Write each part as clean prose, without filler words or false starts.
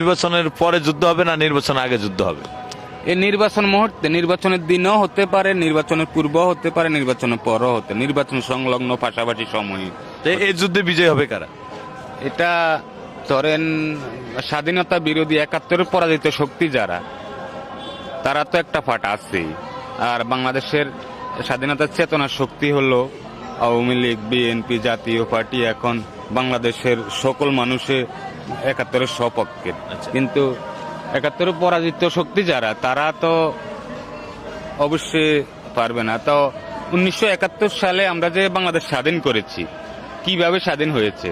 নির্বাচনের পরে যুদ্ধ হবে না নির্বাচনের আগে যুদ্ধ হবে? এই নির্বাচন মুহূর্তে, নির্বাচনের দিনও হতে পারে, নির্বাচনের পূর্বও হতে পারে, নির্বাচনের পরও হতে, নির্বাচন সংলগ্ন পাশাপাশি সময়ে। তো এই যুদ্ধে বিজয় হবে কারা? এটা ধরেন স্বাধীনতা বিরোধী ৭১-এর পরাজিত শক্তি যারা, তারা তো একটা ফাট আছেই। আর বাংলাদেশের স্বাধীনতার চেতনার শক্তি হলো আওয়ামী লীগ, বিএনপি, জাতীয় পার্টি। এখন বাংলাদেশের সকল মানুষে ৭১-এর সপক্ষে। কিন্তু ৭১-এর পরাজিত শক্তি যারা, তারা তো অবশ্যই পারবে না। তো ১৯৭১ সালে আমরা যে বাংলাদেশ স্বাধীন করেছি, কিভাবে স্বাধীন হয়েছে,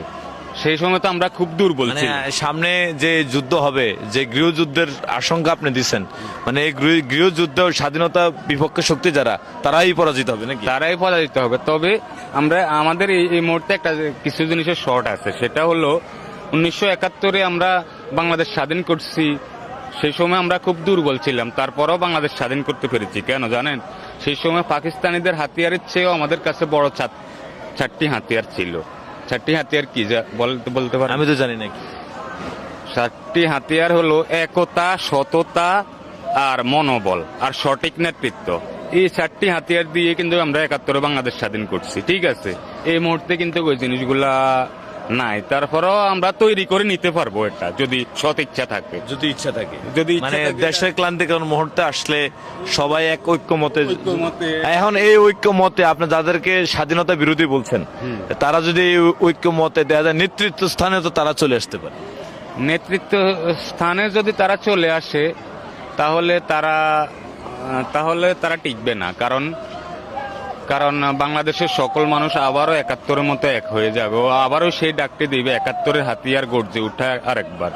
সেই সময় তো আমরা খুব দুর্বল মানে ছিলাম। সামনে যে যুদ্ধ হবে, যে গৃহযুদ্ধের আশঙ্কা আপনি দিচ্ছেন, মানে এই গৃহযুদ্ধ স্বাধীনতা বিপক্ষে শক্তি যারা, তারাই পরাজিত হবে নাকি? তারাই পরাজিত হবে। তবে আমরা আমাদের এই মুহূর্তে একটা কিছু জিনিসের শর্ট আছে, সেটা হলো ১৯৭১-এ আমরা বাংলাদেশ স্বাধীন করছি, সেই সময় আমরা খুব দুর্বল ছিলাম, তারপরেও বাংলাদেশ স্বাধীন করতে পেরেছি। কেন জানেন? সেই সময় পাকিস্তানিদের হাতিয়ারের চেয়েও আমাদের কাছে বড় ৪টি হাতিয়ার ছিল। ৪টি হাতিয়ার কি বলতে পারেন? আমি তো জানি না। ৪টি হাতিয়ার হলো একতা, সততা, আর মনোবল, আর সঠিক নেতৃত্ব। এই ৪টি হাতিয়ার দিয়ে কিন্তু আমরা ৭১-এ বাংলাদেশ স্বাধীন করছি। ঠিক আছে, এই মুহূর্তে কিন্তু ওই জিনিসগুলা নাই। তারপরেও আমরা তৈরি করে নিতে পারবো এটা, যদি সৎ ইচ্ছা থাকে। যদি ইচ্ছা থাকে, যদি মানে দেশের ক্লান্তিকর মুহূর্তে আসলে সবাই এক ঐক্যমতে। ঐক্যমতে। এখন এই ঐক্যমতে আপনি যাদেরকে স্বাধীনতা বিরোধী বলছেন, তারা যদি এই ঐক্যমতে দেয়া যায় নেতৃত্ব স্থানে, তো তারা চলে আসতে পারে। নেতৃত্ব স্থানে যদি তারা চলে আসে, তাহলে তারা টিকবে না। কারণ বাংলাদেশের সকল মানুষ আবারও ৭১-এর মতো এক হয়ে যাবে, ও আবারও সেই ডাকটি দিবে, ৭১-এর হাতিয়ার গর্জে উঠে আরেকবার।